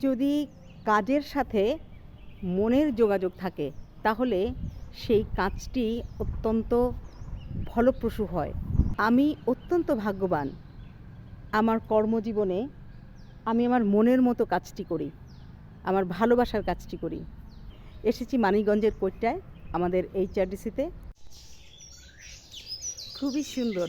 যদি কাজের সাথে মনের যোগাযোগ থাকে তাহলে সেই কাজটি অত্যন্ত ফলপ্রসূ হয়। আমি অত্যন্ত ভাগ্যবান, আমার কর্মজীবনে আমি আমার মনের মতো কাজটি করি, আমার ভালোবাসার কাজটি করি। এসেছি মানিকগঞ্জের কোটটায়, আমাদের HRDC-তে। খুবই সুন্দর।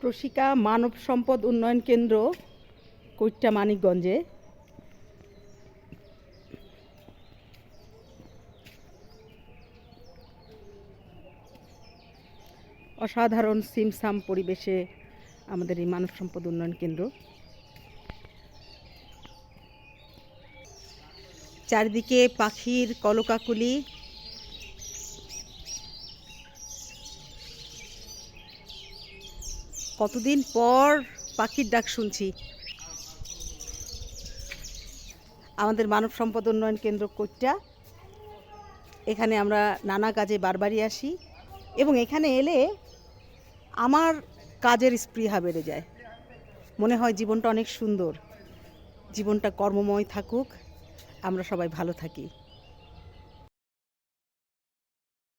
প্রশিকা মানব সম্পদ উন্নয়ন কেন্দ্র, কোটটা, মানিকগঞ্জে। অসাধারণ সিমসাম পরিবেশে আমাদের এই মানব সম্পদ উন্নয়ন কেন্দ্র। চারিদিকে পাখির কলকাকলি। কতদিন পর পাখির ডাক শুনছি। আমাদের মানব সম্পদ উন্নয়ন কেন্দ্র কোটটা, এখানে আমরা নানা কাজে বারবারই আসি এবং এখানে এলে আমার কাজের স্পৃহা বেড়ে যায়। মনে হয় জীবনটা অনেক সুন্দর, জীবনটা কর্মময় থাকুক, আমরা সবাই ভালো থাকি।